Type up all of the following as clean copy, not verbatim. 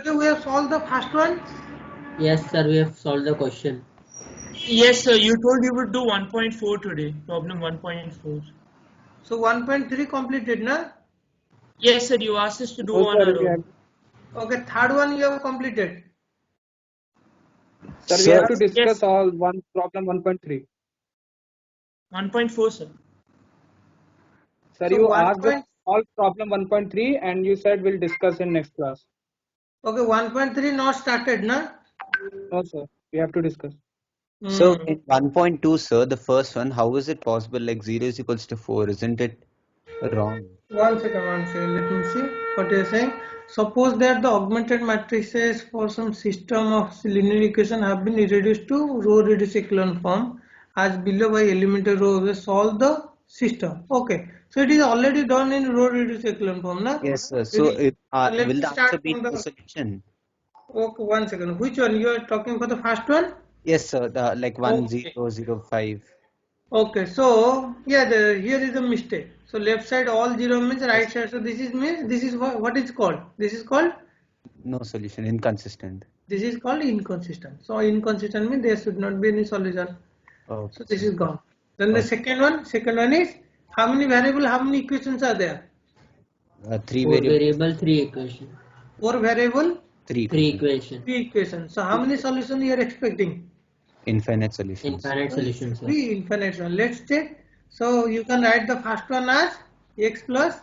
Okay, we have solved the first one. Yes, sir, we have solved the question. Yes, sir. You told you would do 1.4 today. Problem 1.4. So 1.3 completed, na? Yes, sir. You asked us to do No, on sir, our we own. have, Okay, third one you have completed. sir, we Sir, have to discuss Yes, all one problem 1.3. 1.4, sir. Sir, So you 1. asked us all problem 1.3 and you said we'll discuss in next class. Okay, 1.3 not started, na? No, sir, we have to discuss. so Hmm. in 1.2, sir, the first one, how is it possible? Like 0 is equals to 4, isn't it wrong? 1 second. Let me see what you are saying. Suppose that the augmented matrices for some system of linear equation have been reduced to row reduced echelon form as below by elementary row. We solve the system. Okay, so it is already done in row reduced echelon form, na? Yes, sir. So Let will me the answer start be from no the. solution? Okay, 1 second. Which one you are talking for the first one? Yes, sir. The like Okay. 1005. Okay, so yeah, here is a mistake. So left side all zero means right Yes, side. So this is means this is what is called. This is called no solution, inconsistent. inconsistent. So inconsistent means there should not be any solution. So Okay, this sir. is gone. Then the Okay. second one is how many variable, how many equations are there? Three 4 variable, variable, 3 equation. 4 variable, three 3 equation, equation. 3 equations. So how many solutions you are expecting? infinite solutions. Infinite So it solution, should sir. be infinite one. Let's check. So you can write the first one as x plus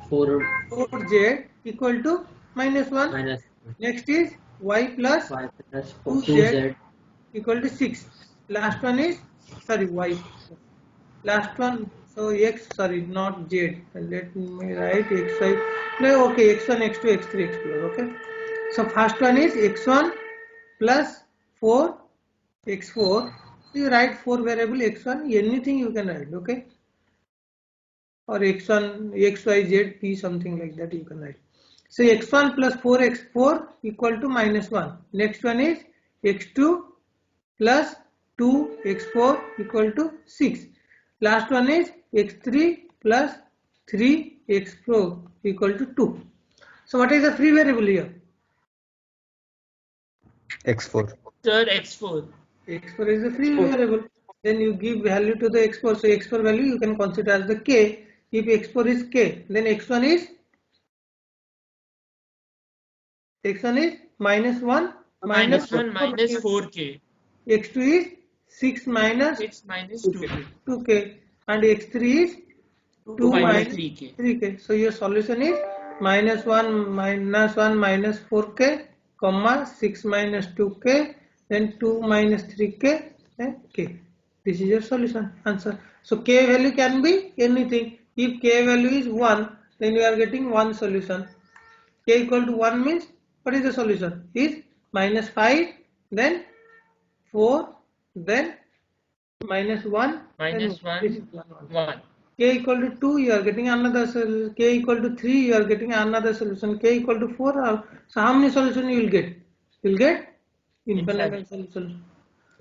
4 4z equal to -1. minus Next is y plus 5 plus 2z 2z. equal to 6. Last one is, sorry, y. Last one, so x, sorry, not z. Let me write xy. No, okay, x1, x2, x3, x4. Okay. So first one is x1 plus 4 x4. So you write 4 variable x1, anything you can write, okay? Or x1, xy, z, p, something like that you can write. So x1 plus 4x4 equal to -1. Next one is x2 plus 2x4 equal to 6. Last one is x3 plus 3x4 equal to 2. So what is the free variable here? X4. Sir, X4. X4 is the free variable. Then you give value to the x4. So x4 value you can consider as the k. If x4 is k, then x1 is -1 minus -1 minus 4k. 4k. X2 is 6 minus 6 minus 2k. 2k and x3 is 2 2 minus minus 3k. 3k. So your solution is -1 minus 4k, comma 6 minus 2k, then 2 minus 3k, then k. This is your solution answer. So k value can be anything. If k value is 1, then you are getting one solution. K equal to 1 means what is the solution? Is -5, then 4, then -1, then Minus this 1, is 1. 1. K equal to 2, you are getting another solution. K equal to 3, you are getting another solution. K equal to 4. So how many solutions you will get? You will get infinite solution.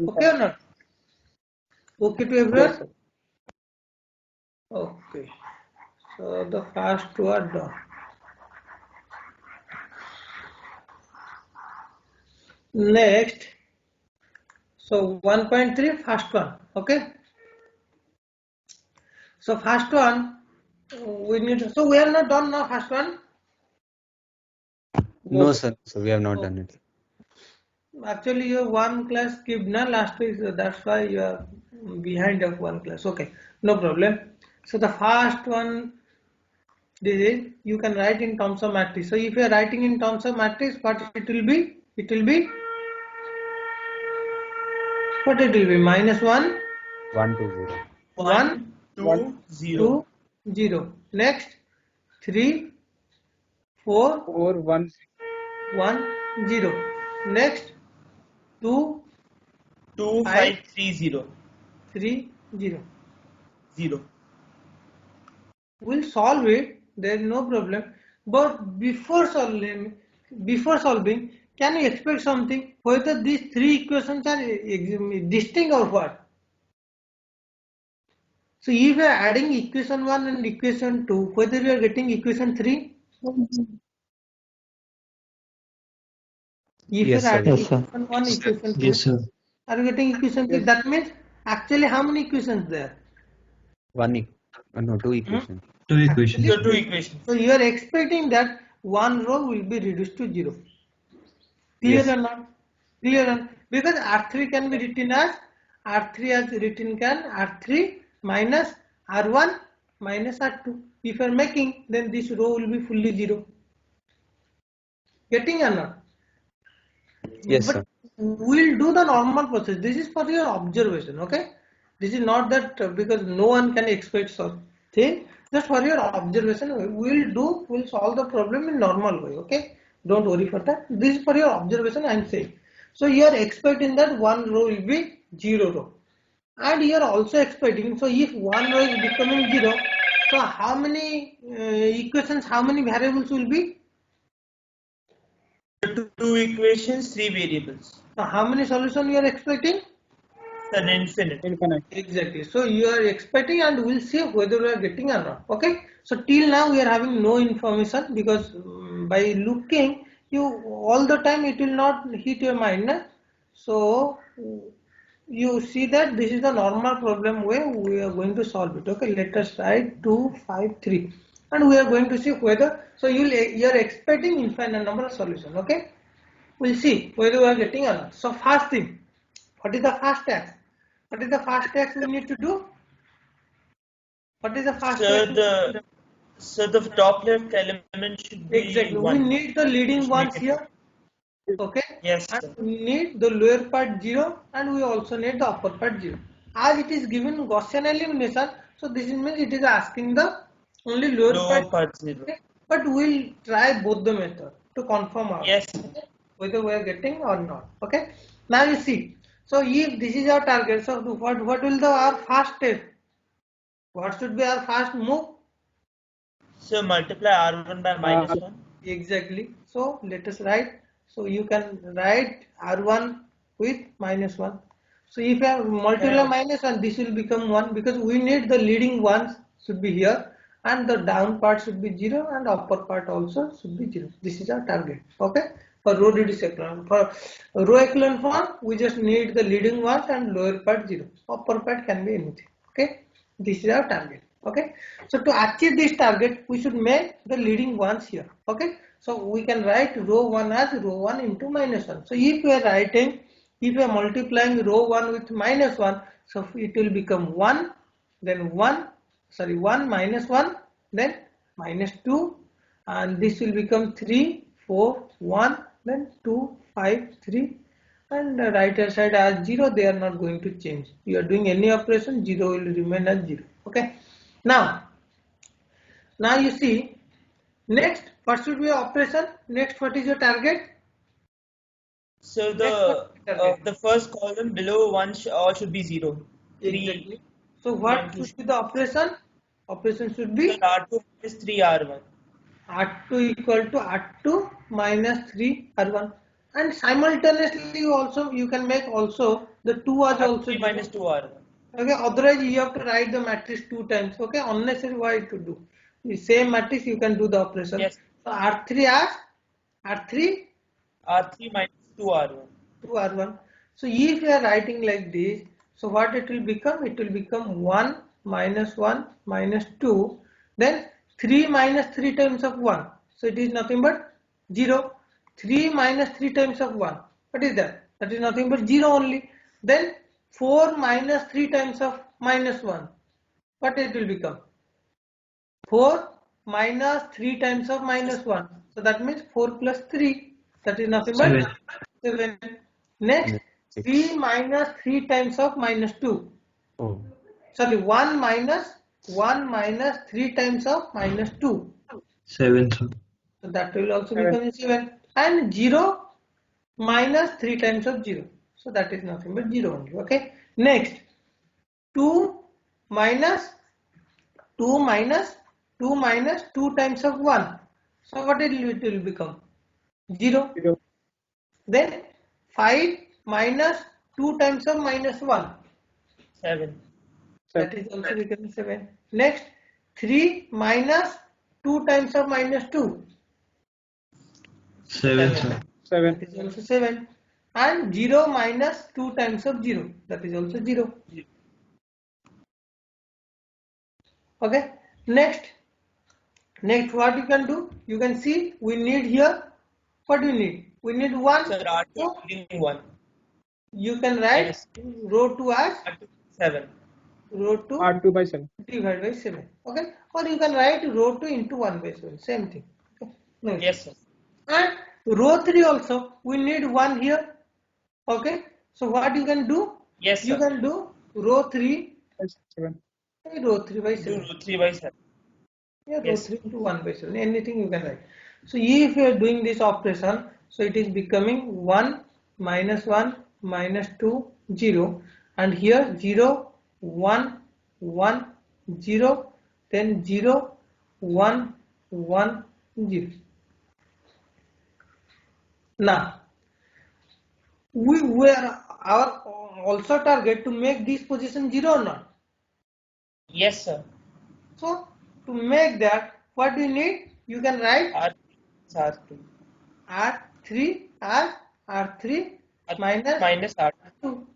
Okay or not? Okay to everyone? Yes, sir. Okay. So the first two are done. Next, so 1.3 first one. Okay. So first one, we need. So we are not done now. First one. No, No, sir. sir. So we have not Oh, done it. actually, you have one class skipped na last week, so that's why you are behind of one class. Okay, no problem. So the first one, this is you can write in terms of matrix. So if you are writing in terms of matrix, what it will be? It will be what it will be? -1, 1 to 0. 1, 1, 1, 2, 0. 2, 0. Next, 3, 4, 4, 1, 1, 0. Next, 2, 2, 5, 5, 3, 0. 3, 0. 0. We'll solve it, there is no problem. But before solving, can you expect something? Whether these three equations are distinct or what? So if you are adding equation 1 and equation 2, whether you are getting equation 3, If Yes, you're sir. adding Yes, sir. equation 1, equation 2, Yes, sir. are you getting equation 3? Yes. That means actually how many equations there? No, two equations. Two Actually, So equations. two equations. so you are expecting that one row will be reduced to 0. Clear Yes. or not? Clear or not? Because R3 can be written as R3 as written can R3 minus R1 minus R2. If you are making, then this row will be fully 0. Getting or not? Yes, But sir. we'll do the normal process. This is for your observation, okay? This is not that because no one can expect something. Just for your observation, we'll solve the problem in normal way, okay? Don't worry for that. This is for your observation, I'm saying. So you are expecting that one row will be 0 row. And you are also expecting, so if one row is becoming 0, so how many equations, how many variables will be? Two equations, three variables. So how many solutions you are expecting? An infinite. Infinite. Exactly. So you are expecting and we'll see whether we are getting or not. Okay. So till now we are having no information because by looking you all the time it will not hit your mind. Na? So you see that this is the normal problem way we are going to solve it. Okay. Let us write 2, 5, 3 and we are going to see whether, so you are expecting infinite number of solutions. Okay. We'll see whether we are getting or not. So first thing, what is the first task? What is the first task we need to do? What is the first task? So the top left element should be Exactly. We 1. need the leading Just ones make it. here. Okay. Yes, And sir. we need the lower part 0 and we also need the upper part 0. As it is given Gaussian elimination, so this means it is asking the only lower Lower part. part 0. Okay. But we'll try both the method to confirm Yes. whether we are getting or not. Okay. Now you see. So if this is our target, so what will our first step? What should be our first move? So multiply R1 by minus 1. Exactly. So let us write. So you can write R1 with minus 1. So if you have multiply minus 1, this will become 1 because we need the leading ones should be here and the down part should be 0 and upper part also should be 0. This is our target. Okay. For row reduced echelon. For row echelon form, we just need the leading ones and lower part 0. Upper part can be anything. Okay. This is our target. Okay. So to achieve this target, we should make the leading ones here. Okay. So we can write row 1 as row 1 into minus 1. So if we are writing, if we are multiplying row 1 with minus 1, so it will become 1, then 1 minus 1, then minus 2, and this will become 3, 4, 1, then 2, 5, 3, and the right hand side as 0, they are not going to change. You are doing any operation, 0 will remain as 0. Okay. Now you see, next, what should be your operation? Next, what is your target? So Next, what is your target? the first column below 1 should be 0. 3. Exactly. So what should be the operation? Operation should be So R2 is 3 R1. R2 equal to R2 minus 3 R1. And simultaneously you can make also the 2 as also R3 minus 2 R1. okay, otherwise you have to write the matrix 2 times. Okay, unnecessary why to do. The same matrix you can do the operation. Yes. So R3 as R3 R3 minus 2 R1. 2 R1. So if you are writing like this, so what it will become? It will become 1 minus 2, then 3 minus 3 times of 1. So it is nothing but 0. 3 minus 3 times of 1. What is that? That is nothing but 0 only. Then 4 minus 3 times of minus 1. What it will become? 4 minus 3 times of minus 1. So that means 4 plus 3. That is nothing but 7. Next, 3 minus 3 times of minus 2. Oh. Sorry, 1 minus 3 times of minus 2. 7, sir. So that will also become 7. And 0 minus 3 times of 0. So that is nothing but 0 only. Okay. Next, 2 minus 2 times of 1. So what it will become? 0. Then 5 minus 2 times of minus 1. 7. That is also becoming 7. Next, 3 minus 2 times of minus 2. 7, sir. 7. That is also 7. And 0 minus 2 times of 0. That is also 0. Okay. Next what you can do? You can see we need here. What do we need? We need 1. Sir, R2 So including 1. you can write Yes. row 2 as R2 7. row 2 R2 by 7. divided by 7. Okay. Or you can write row 2 into 1 by 7. Same thing. Okay. No. Yes, sir. And row 3 also we need 1 here. Okay. So what you can do? Yes, You sir. can do row 3 By 7. row 3 by Do 7. row 3 by 7. Yeah, row Yes. 3 into 1 by 7. Anything you can write. So if you are doing this operation, so it is becoming 1 minus 1 minus 2 0, and here 0 1 1 0, then 0 1 1 0. Now we were our also target to make this position 0 or not. Yes, sir. So to make that, what do you need? You can write R2. R3 as R3 minus Minus R2. 2.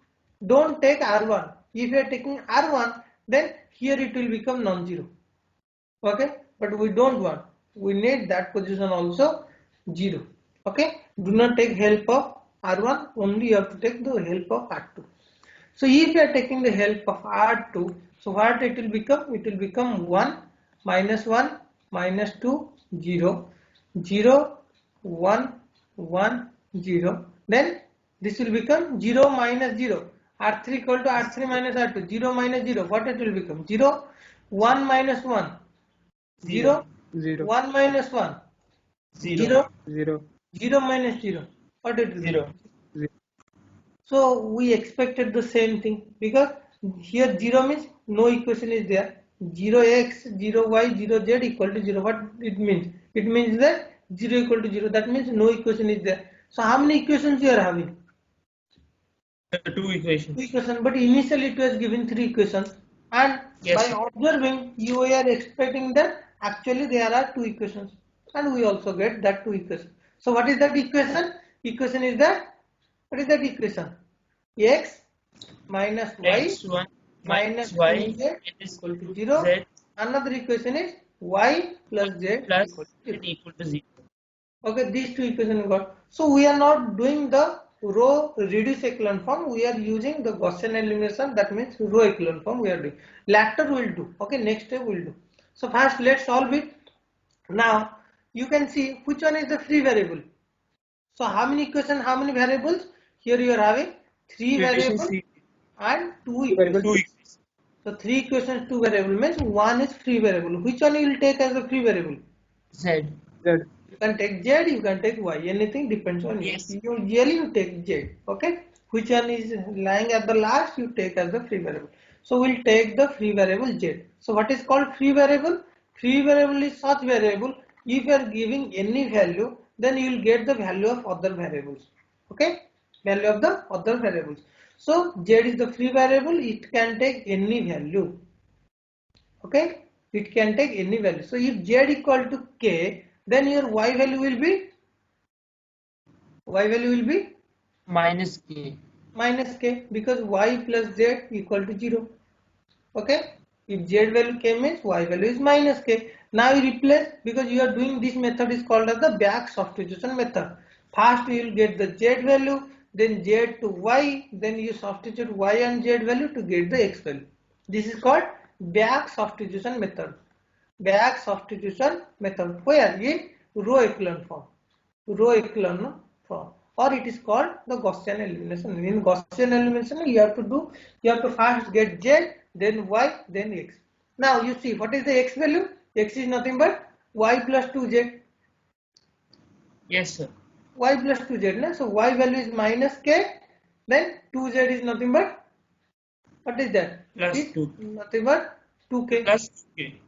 Don't take R1. If you are taking R1, then here it will become non-zero. Okay, but we don't want. We need that position also 0. Okay, do not take help of R1. Only you have to take the help of R2. So if you are taking the help of R2, so what it will become? It will become 1 minus 1 minus 2 0 0 1 1 0. Then this will become 0 minus 0. R3 equal to R3 minus R2. 0 minus 0. What it will become? 0 1 minus 1 0 0. 1 minus 1 0. 0 0. 0 minus 0. What it will become? 0. 0. So we expected the same thing, because here 0 means no equation is there. 0x, 0y, 0z equal to 0. What it means? It means that 0 equal to 0. That means no equation is there. So how many equations you are having? 2 equations. 2 equations. But initially it was given 3 equations. And Yes, by sir. observing, you are expecting that actually there are 2 equations. And we also get that 2 equations. So what is that equation? Equation is that, what is that equation? X minus y X1 minus minus y 2z is equal to 0. z Another equation is y plus z plus equal to z 0. equal to 0. Okay, these two equations we got. So we are not doing the row reduced echelon form. We are using the Gaussian elimination. That means row echelon form we are doing. Later we will do. Okay, next step we will do. So first let's solve it. Now you can see which one is the free variable. So how many equations, how many variables? Here you are having 3 variables and 2 equations. 2 equations. So 3 equations, 2 variables means one is free variable. Which one you will take as a free variable? Z. Z. You can take Z, you can take Y. Anything depends on you. Yes. Usually you take Z. Okay. Which one is lying at the last, you take as the free variable. So we'll take the free variable Z. So what is called free variable? Free variable is such variable. If you are giving any value, then you will get the value of other variables. Okay. Value of the other variables. So Z is the free variable. It can take any value. Okay. It can take any value. So if Z equal to K, then your y value will be Minus k. minus k, because y plus z equal to 0. Okay, if z value k means y value is minus k. Now you replace, because you are doing this method is called as the back substitution method. First you will get the z value, then z to y, then you substitute y and z value to get the x value. This is called back substitution method. Back substitution method, where in row echelon form. Row echelon form, or it is called the Gaussian elimination. In Gaussian elimination, you have to first get z, then y, then x. Now you see what is the x value? X is nothing but y plus 2z. Yes, sir. Y plus 2z. Na? So y value is minus k, then 2z is nothing but, what is that? Plus It is 2. nothing but 2k. Plus k.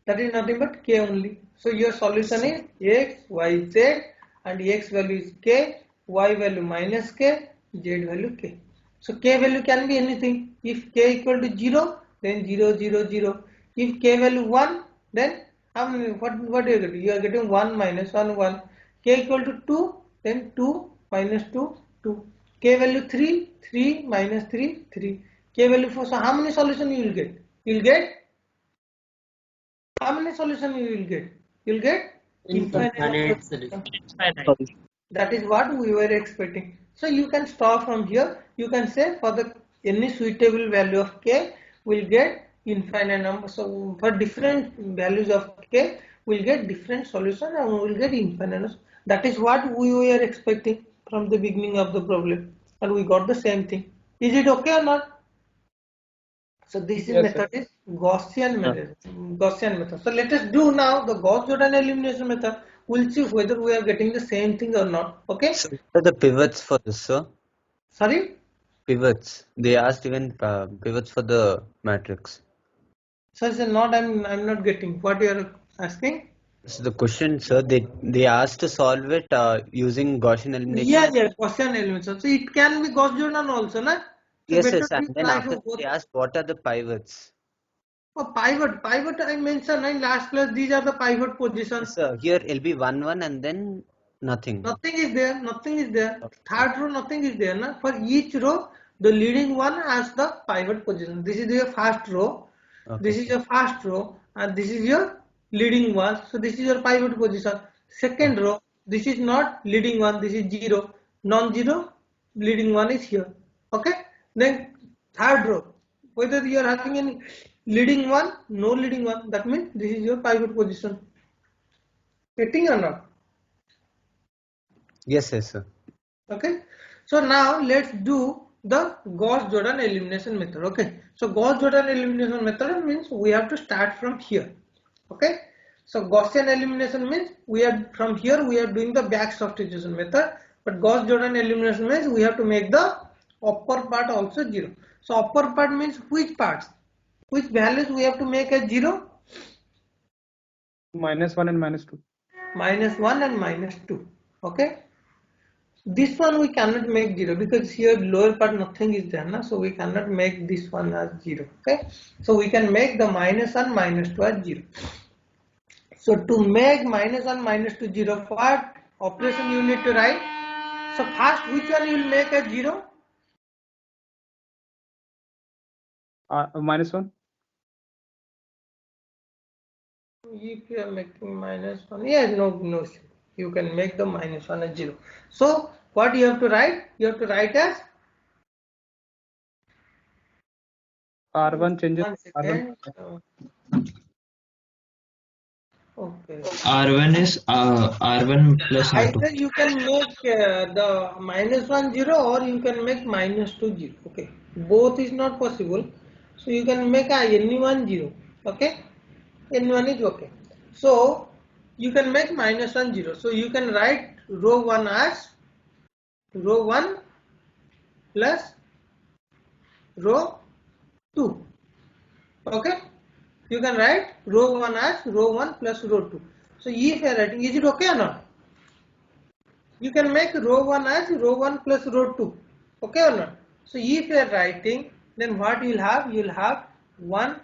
That is nothing but k only. So your solution is x, y, z, and x value is k, y value minus k, z value k. So k value can be anything. If k equal to 0, then 0, 0, 0. If k value 1, then how many, what you are getting? You are getting 1 minus 1, 1. K equal to 2, then 2 minus 2, 2. K value 3, 3 minus 3, 3. K value 4. So how many solutions you will get? You will get, how many solutions you will get? You will get infinite number of solution. It's finite. That is what we were expecting. So you can start from here. You can say for the any suitable value of K, we'll get infinite number. So for different values of K, we'll get different solution and we will get infinite. That is what we were expecting from the beginning of the problem, and we got the same thing. Is it okay or not? So this Yes, method sir. is Gaussian method. Gaussian method. So let us do now the Gauss-Jordan elimination method. We'll see whether we are getting the same thing or not. Okay? So what are the pivots for this, sir? Sorry? Pivots. They asked even pivots for the matrix. Sir, not I'm not getting what you are asking. So the question, sir, they asked to solve it using Gaussian elimination. Yeah, Gaussian elimination. So it can be Gauss-Jordan also, na? So Yes, better yes, we and then try after for that both. they asked what are the pivots. Oh, pivot I mentioned in last class. These are the pivot positions. Yes, sir. Here it'll be 1 1 and then nothing. Nothing is there. Nothing is there. Third row, nothing is there. Na? For each row, the leading one has the pivot position. This is your first row. Okay, This is your first row, and this is your leading one. So this is your pivot position. Second row, this is not leading one. This is 0. Non-zero, leading one is here. Okay. Then third row, whether you are having any leading one, no leading one, that means this is your pivot position. Getting or not? Yes, yes, sir. Okay, so now let's do the Gauss-Jordan elimination method. Okay, so Gauss-Jordan elimination method means we have to start from here. Okay, so Gaussian elimination means we are from here we are doing the back substitution method, but Gauss-Jordan elimination means we have to make the upper part also 0. So upper part means which parts, which values we have to make as 0? -1 and -2. -1 and -2. Okay. This one we cannot make 0 because here lower part nothing is there, na? So we cannot make this one as 0. Okay, so we can make the -1 -2 as 0. So to make -1 -2 0, what operation you need to write? So first, which one you will make as 0? -1. If you are making -1, yes, no issue. You can make the -1 as 0. So what you have to write? You have to write as R1 changes. one R1. second. Okay. R1 is R1 plus R2. Either you can make the -1 0 or you can make -2 0. Okay, both is not possible, so you can make any one 0. Okay, any one is okay. So you can make -1 0. So you can write row 1 as row 1 plus row 2. Okay, you can write row 1 as row 1 plus row 2. So if you are writing, is it okay or not? You can make row 1 as row 1 plus row 2. Okay or not? So if you are writing, then what you will have? You will have 1,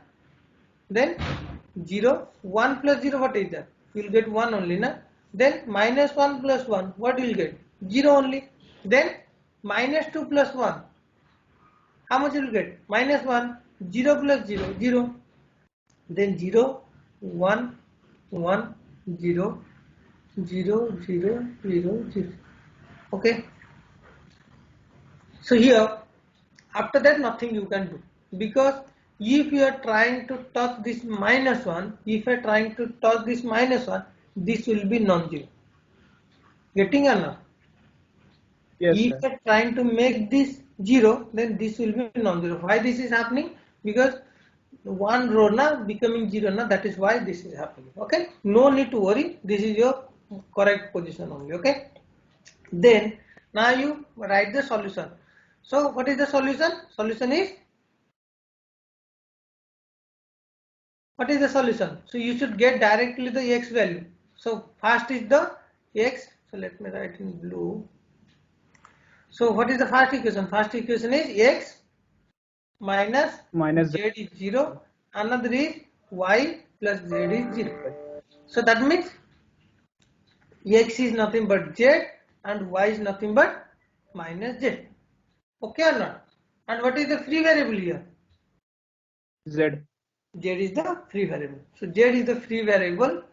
then 0. 1 plus 0, what is that? You will get 1 only, na? Then -1 plus 1, what you will get? 0 only. Then -2 plus 1, how much you will get? -1. 0 plus 0, 0. Then 0, 1, 1, 0. 0, 0, 0, 0. Okay. So here, after that nothing you can do, because if you are trying to touch this -1, if you are trying to touch this -1, this will be non-zero. Getting or not? Yes, If sir. you are trying to make this 0, then this will be non-zero. Why this is happening? Because one row na becoming 0 na, that is why this is happening. Okay, no need to worry, this is your correct position only. Okay, then now you write the solution. So what is the solution? Solution is, what is the solution? So you should get directly the x value. So first is the x, so let me write in blue. So what is the first equation? First equation is x minus Z. z is 0, another is y plus z is 0. So that means x is nothing but z and y is nothing but minus z. Okay or not? And what is the free variable here? Z. Z is the free variable. So z is the free variable.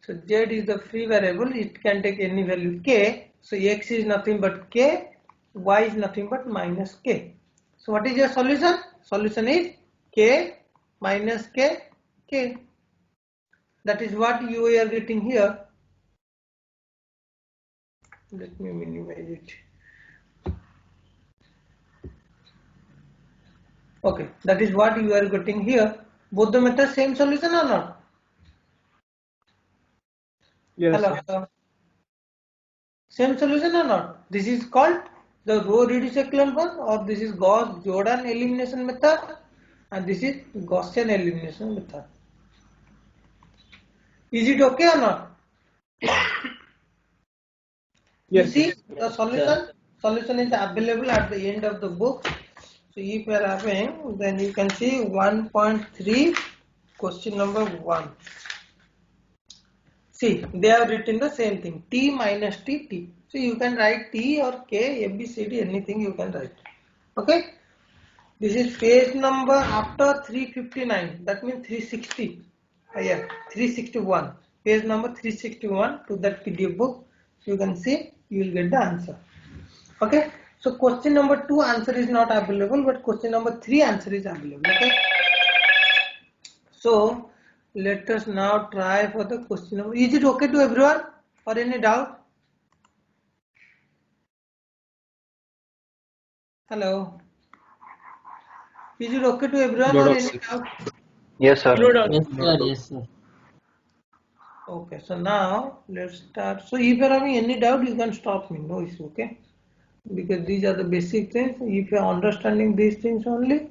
So z is the free variable. It can take any value k. So x is nothing but k, y is nothing but minus k. So what is your solution? Solution is k minus k, k. That is what you are getting here. Let me minimize it. Okay, that is what you are getting here. Both the methods same solution or not? Yes. Hello, hello. Same solution or not? This is called the row reduced echelon form, or this is Gauss-Jordan elimination method, and this is Gaussian elimination method. Is it okay or not? Yes. You see the solution is available at the end of the book. So if you are having, then you can see 1.3 question number 1. See, they have written the same thing, t minus t, t. So you can write t or k, a, b, c, d, anything you can write. Okay. This is page number after 359. That means 360. Yeah, 361. Page number 361 to that PDF book. You can see, you will get the answer. Okay. So question number 2 answer is not available, but question number 3 answer is available. Okay. So let us now try for the question number. Is it okay to everyone or any doubt? Hello. Is it okay to everyone or any doubt? Yes, sir. No doubt. Yes, sir. Yes, sir. Okay, so now let's start. So if you are having any doubt, you can stop me. No issue, okay? Because these are the basic things. If you are understanding these things only,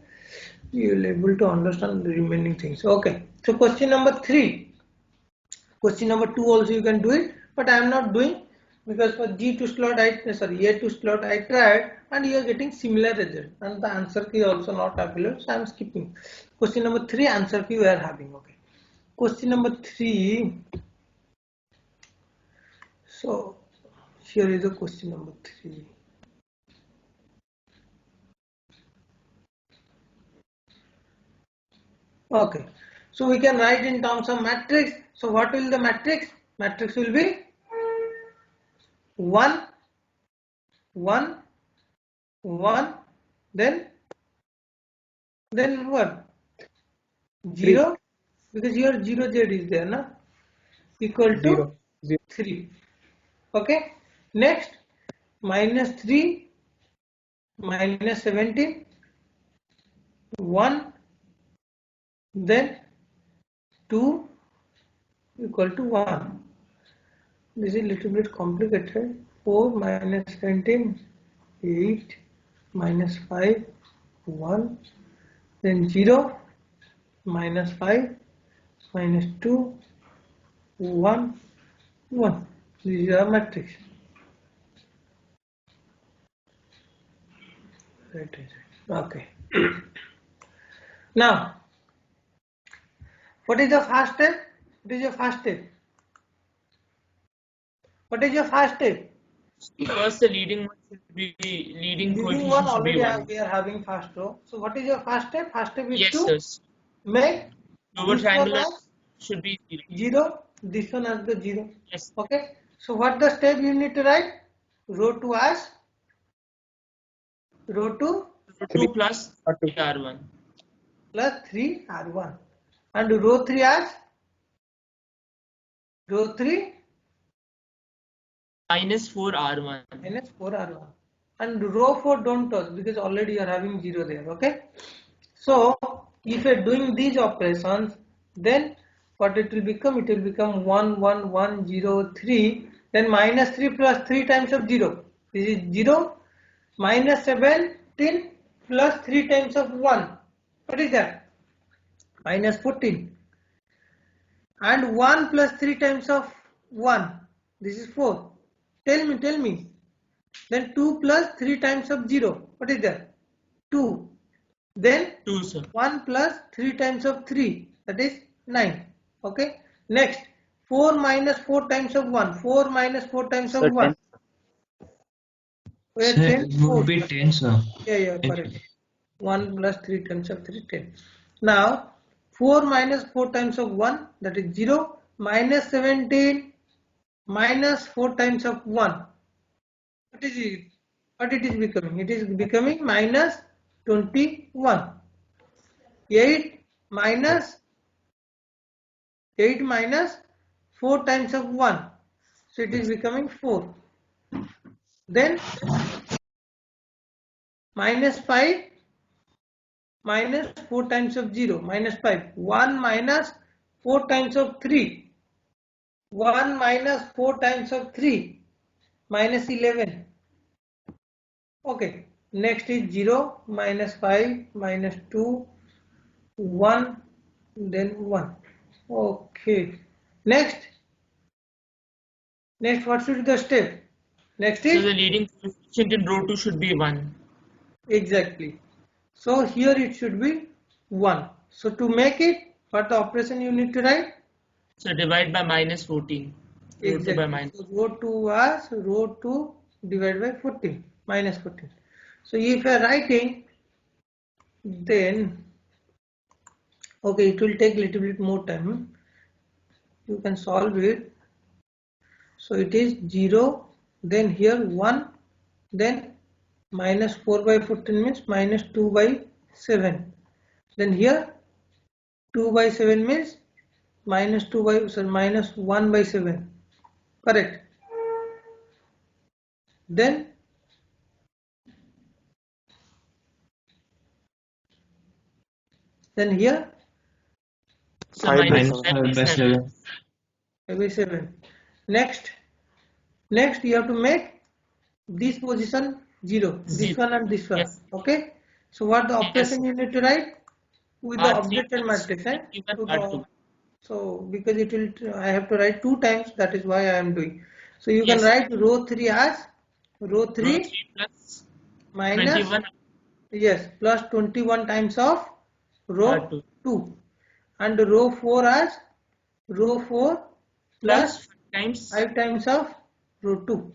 you will be able to understand the remaining things. Okay. So question number 3. Question number 2 also you can do it, but I am not doing because for A2 slot I tried and you are getting similar result and the answer key also not available, so I am skipping. Question number 3 answer key we are having. Okay. Question number 3. So here is the question number 3. Okay, so we can write in terms of matrix. So what will the matrix? Matrix will be 1, 1, 1, then what? 0, because here 0 z is there, na? Equal to 0. 3. Okay. Next, minus 3, minus 17, 1, then 2 equal to 1. This is a little bit complicated. 4 minus 17, 8 minus 5, 1, then 0, minus 5, minus 2, 1, 1. This is our matrix. Right. Okay. Now, what is the first step? What is your first step? What is your first step? First, the leading one should be leading Leading one coefficient should be already 1. we are having first row. So what is your first step? First step is Yes, to sir. make Lower this one triangle as should be 0. 0, this one as the 0. Yes. Okay. So what the step you need to write? Row 2 as row 2 2 plus R2. R1. plus 3 R1 and row 3 as row 3 Minus 4 R1. minus 4 R1 and row 4 don't touch because already you are having 0 there. Okay. So if you are doing these operations, then what it will become? It will become 1, 1, 1, 0, 3. Then minus 3 plus 3 times of 0. This is 0. Minus 17 plus 3 times of 1. What is that? Minus 14. And 1 plus 3 times of 1. This is 4. Tell me. Then 2 plus 3 times of 0. What is that? 2. Then 2, sir. 1 plus 3 times of 3. That is 9. Okay. Next. 4 minus 4 times of 1. 4 minus 4 times of So 1. 10. Where Sir, 10? it would 4. be 10, sir. Yeah, correct. 1 plus 3 times of 3, 10. Now, 4 minus 4 times of 1, that is 0, minus 17 minus 4 times of 1. What is it? What it is becoming? It is becoming minus 21. 8 minus 4 times of 1. So it is becoming 4. Then minus 5 minus 4 times of 0, minus 5. 1 minus 4 times of 3. 1 minus 4 times of 3, minus 11. Okay, next is 0, minus 5, minus 2, 1, then 1. Okay, next what should be the step? Next So is the leading coefficient in row 2 should be 1. exactly. So here it should be 1. So to make it, what the operation you need to write? So divide by minus 14. Row 2 by Exactly. minus. So row 2 was row 2 divided by 14, minus 14. So if you are writing, then okay, it will take little bit more time. You can solve it. So it is 0, then here 1, then minus 4 by 14 means minus 2 by 7. Then here 2 by 7 means minus 2 by, sorry, minus 1 by 7. Correct. Then here So 5 by minus 7. 5 by 7. 5 by 7. Next you have to make this position 0, this 0. one and this one. Yes. Okay. So what the Yes. operation you need to write? With the R3 updated plus matrix, 21 to R2. the, so because it will, I have to write 2 times, that is why I am doing. So you can Yes. write row 3 as row 3 Row 3 plus minus 21 yes plus 21 times of row R2 2, and row 4 as row 4 plus plus 5 times 5 times of row 2.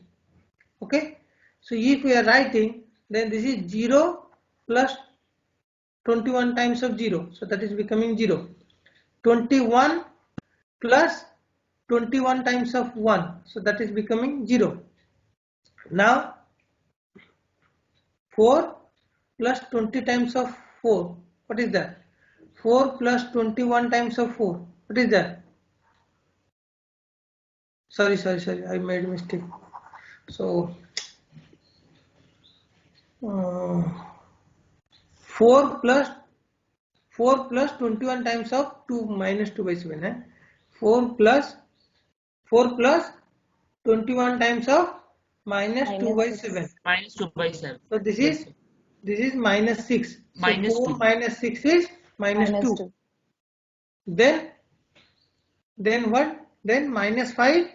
Okay. So if we are writing, then this is 0 plus 21 times of 0, so that is becoming 0. 21 plus 21 times of 1, so that is becoming 0. Now 4 plus 20 times of 4, what is that? 4 plus 21 times of 4, what is that? Sorry, I made a mistake. So 4 plus 21 times of 2 minus 2 by 7. 4 plus 21 times of minus 2 by 7. minus 2 by 7. So this Yes, is sir. minus 6. So Minus 4 2. minus 6 is minus 2. Then what? Then minus 5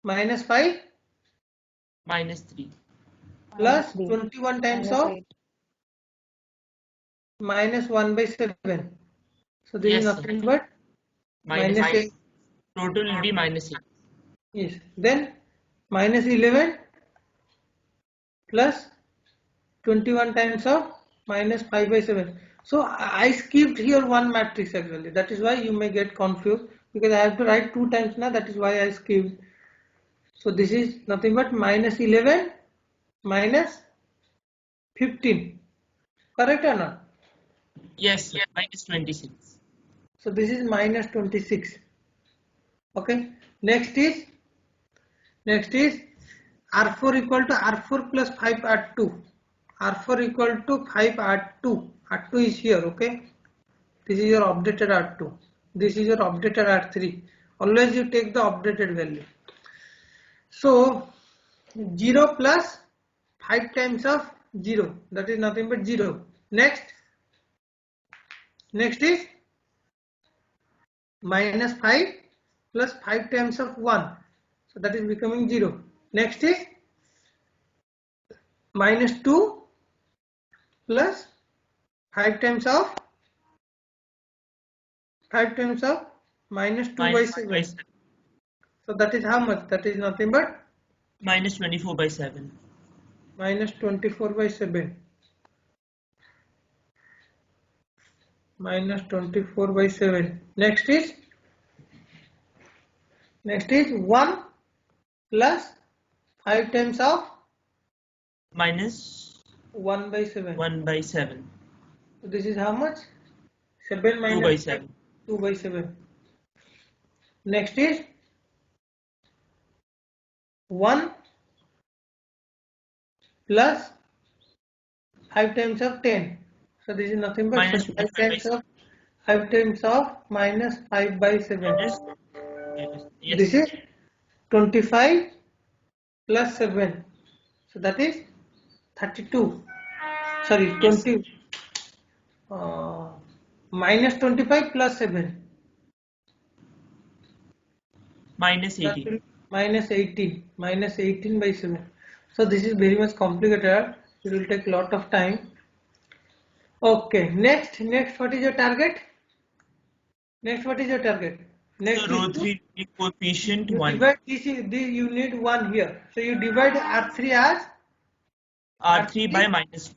Minus 3. plus 21 times of minus 1 by 7. So this is Yes, sir. nothing but Minus minus 8. Total will be minus 8. Yes. Then minus 11 plus 21 times of minus 5 by 7. So I skipped here one matrix actually. That is why you may get confused, because I have to write 2 times now. That is why I skipped. So this is nothing but minus 11 minus 15. Correct or not? Yes, sir. Minus 26. So this is minus 26. Okay. Next is R4 equal to R4 plus 5 R2. R4 equal to 5 R2. R2 is here. Okay. This is your updated R2. This is your updated R3. Always you take the updated value. So 0 plus 5 times of 0. That is nothing but 0. Next is minus 5 plus 5 times of 1. So that is becoming 0. Next is minus 2 plus 5 times of minus 2 by minus 7. 1 by 7. So that is how much? That is nothing but Minus 24 by 7. minus 24 by 7. Minus 24 by 7. Next is 1 plus 5 times of Minus 1 by 7. 1 by 7. So this is how much? 7 2 minus by 7. 2 by 7. Next is 1 plus 5 times of 10. So this is nothing but Minus 5 25 by times of 5 times of minus 5 by 7. minus, yes. This is 25 plus 7. So that is 32. Sorry, Yes. 20. Minus 25 plus 7. Minus That 18. will minus 18. Minus 18 by 7. So this is very much complicated. It will take a lot of time. Okay. Next, what is your target? Next, what is your target? Next So row is 3 coefficient you 1. divide this. You need 1 here. So you divide R3 as R3 by minus 2.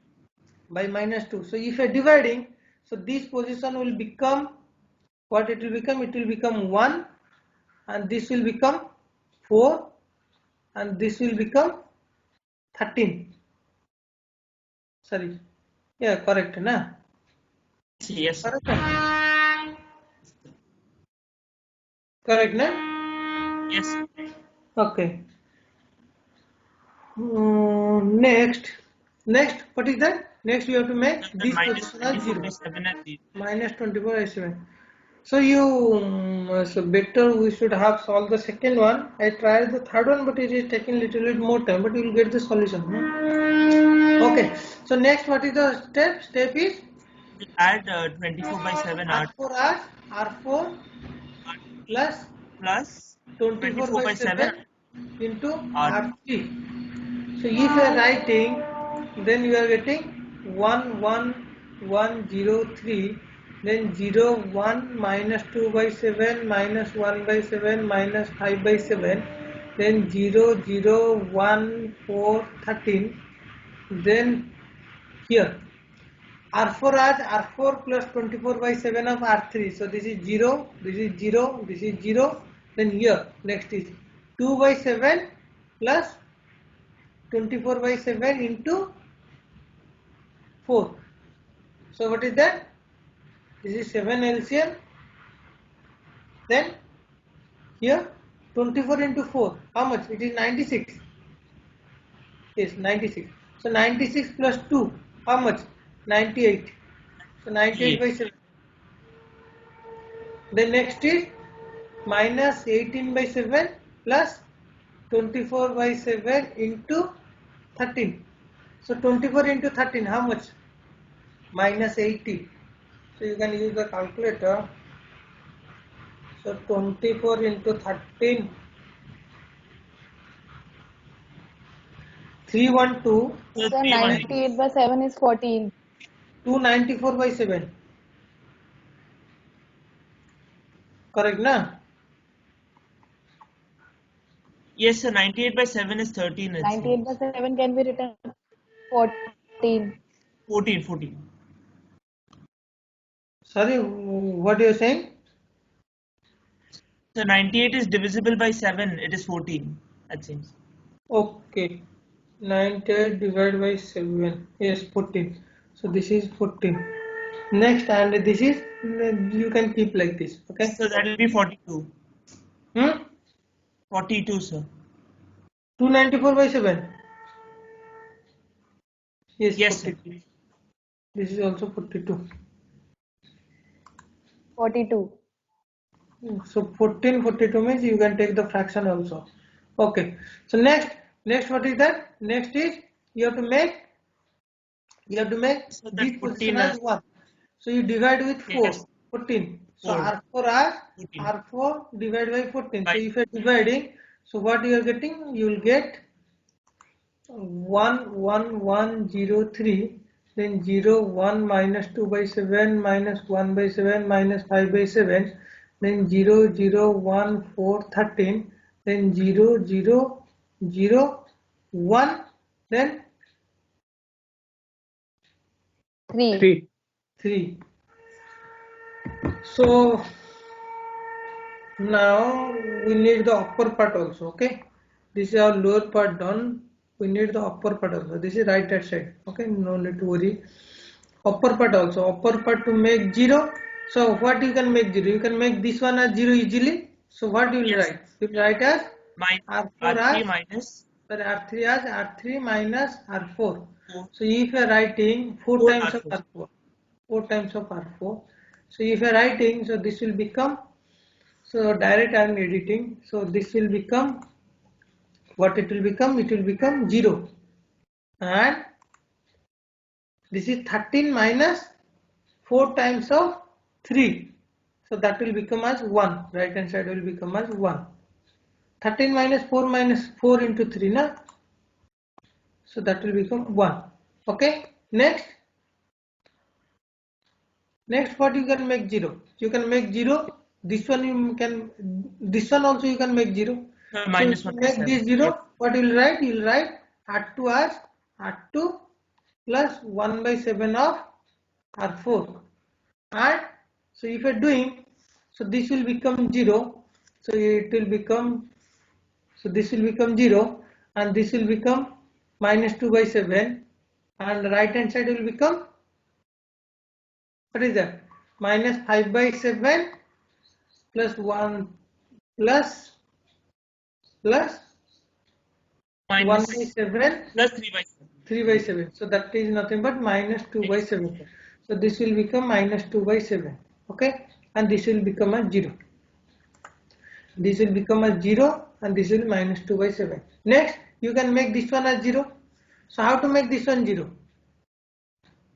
by minus 2. So if you are dividing, so this position will become what it will become? It will become 1, and this will become 4, and this will become 13. Sorry. Yeah, correct, na? Yes. Correct. Correct, na? Yes. Okay. Next, what is that? Next, you have to make And then this minus position as 24 0. by 7 and 0. Minus 24 by 7. So you, so better we should have solved the second one. I tried the third one, but it is taking little bit more time. But you will get the solution. Okay. So next, what is the step? Step is Add 24 by 7 R2 R4 as R4 plus plus 24 24 by by 7 7 into R2. R3. So if you are writing, then you are getting 1 1 1 0 3, then 0 1 minus 2 by 7 minus 1 by 7 minus 5 by 7, then 0 0 1 4 13, then here R4 as R4 plus 24 by 7 of R3. So this is 0, this is 0, this is 0. Then here next is 2 by 7 plus 24 by 7 into 4. So what is that? This is 7 LCM. Then here 24 into 4. How much? It is 96. Yes, 96. So 96 plus 2. How much? 98. So 98 by 7. Then next is minus 18 by 7 plus 24 by 7 into 13. So 24 into 13, how much? Minus 80. So you can use the calculator. So 24 into 13, 312, So So 98 by 7 is 14. 294 by 7. Correct, na? yes, sir. 98 by 7 is 13. 98 by 7 can be written 14. 14. Sorry, what you are saying? So 98 is divisible by 7. It is 14. That seems. Okay. 98 divided by 7. Yes, 14. So this is 14. Next, and this is, you can keep like this. Okay. So that will be 42. 42, sir. 294 by 7. Yes, Yes, 42. sir. This is also 42. 42. So 14, 42 means you can take the fraction also. Okay. So next what is that? Next is you have to make So this that 14 position as 1. So you divide with 4. Yes. 14. So 4. R4 as 14. R4 divided by 14. So By if you are dividing, so what you are getting? You will get 1 1 1 0 3, then 0 1 minus 2 by 7 minus 1 by 7 minus 5 by 7, then 0, 0, 1, 4, 13, then 0, 0, 0, 1, then 3. 3. 3. So now we need the upper part also. Okay, this is our lower part done. We need the upper part also. This is right hand side. Okay, no need to worry. Upper part also. Upper part to make 0. So what you can make 0? You can make this one as 0 easily. So what you will Yes. write? You will write as R4 R3 as minus R3 as R3 minus R4. 4. So if you are writing 4 4 times of R4. R4, 4 times of R4. So if you are writing, so this will become, so direct I am editing. So this will become, what it will become? It will become 0. And this is 13 minus 4 times of 3. So that will become as 1. Right hand side will become as 1. 13 minus 4 into 3, na? So that will become 1. Okay. Next what you can make 0? You can make 0. This one you can, this one also you can make 0. So Minus if you 1 by make 7. this 0, Yep. what you will write? You will write R2 as R2 plus 1 by 7 of R4. And so if you are doing, so this will become 0. So it will become, so this will become 0 and this will become minus 2 by 7 and the right hand side will become, what is that? Minus 5 by 7 plus 1 plus 1 Minus by 7 plus 3 by 7. 3 by 7. So that is nothing but minus 2 by 7. So this will become minus 2 by 7. Okay, and this will become a 0. This will become a 0 and this will minus 2 by 7. Next, you can make this one as 0. So how to make this one 0?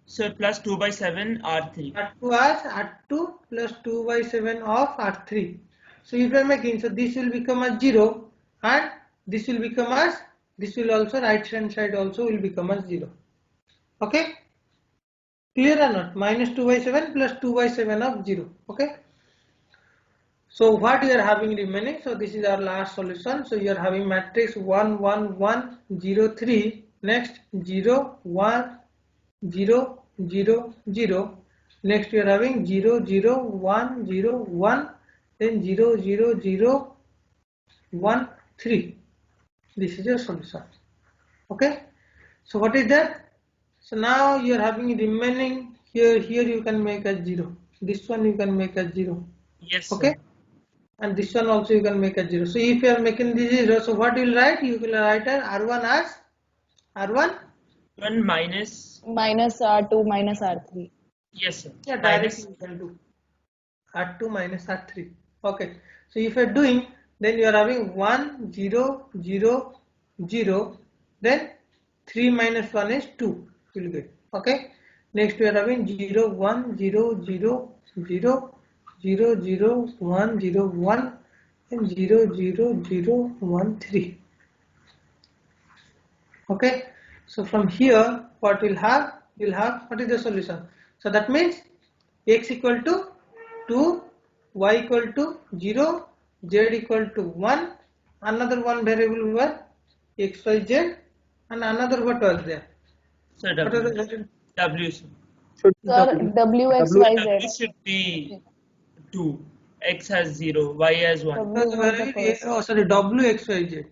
So plus 2 by 7 R3. R2 as R2 plus 2 by 7 of R3. So if you are making, so this will become a 0 and this will become as, this will also, right hand side also will become as 0. Okay, clear or not? Minus 2 by 7 plus 2 by 7 of 0. Okay, so what you are having remaining? So this is our last solution. So you are having matrix 1 1 1 0 3. Next 0 1 0 0 0. Next you are having 0 0 1 0 1. Then 0 0 0 1 3. This is your solution. Okay, so what is that? So now you are having remaining here you can make a 0. This one you can make a 0. Yes. Okay, Sir. and this one also you can make a 0. So if you are making this 0, so what you will write? You will write R1 as R1. 1 minus. Minus R2 minus R3. Yes, sir. Yeah, Minus. directly you can do R2 minus R3. Okay, so if you are doing, then you are having 1 0 0 0. Then 3 minus 1 is 2. You will get. Okay. Next we are having 0 1 0 0 0 0 0 1 0 1 and 0 0 0 1 3. Okay, so from here what we'll have, we'll have, what is the solution? So that means x equal to 2, y equal to 0, z equal to 1, another one variable was x, y, z, and another what was there? So What was W. the W, sir. Should Sir, W. W, X, W. Y, W Z. should be 2. X has 0. Y has 1. W was the first. oh sorry, w, x, y, z.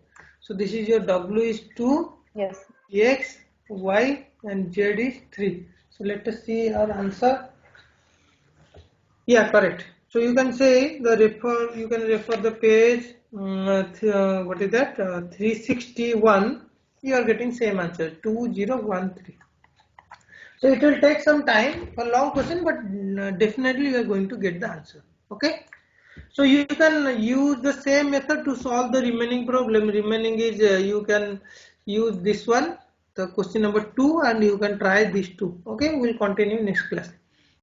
So this is your w is 2, Yes. x, y, and z is 3. So let us see our answer. Yeah, correct. So you can say the refer, you can refer the page, what is that, 361. You are getting same answer, 2013. So it will take some time for long question, but definitely you are going to get the answer. Okay. So you can use the same method to solve the remaining problem. Remaining is you can use this one, the question number 2, and you can try these two. Okay, we'll continue next class.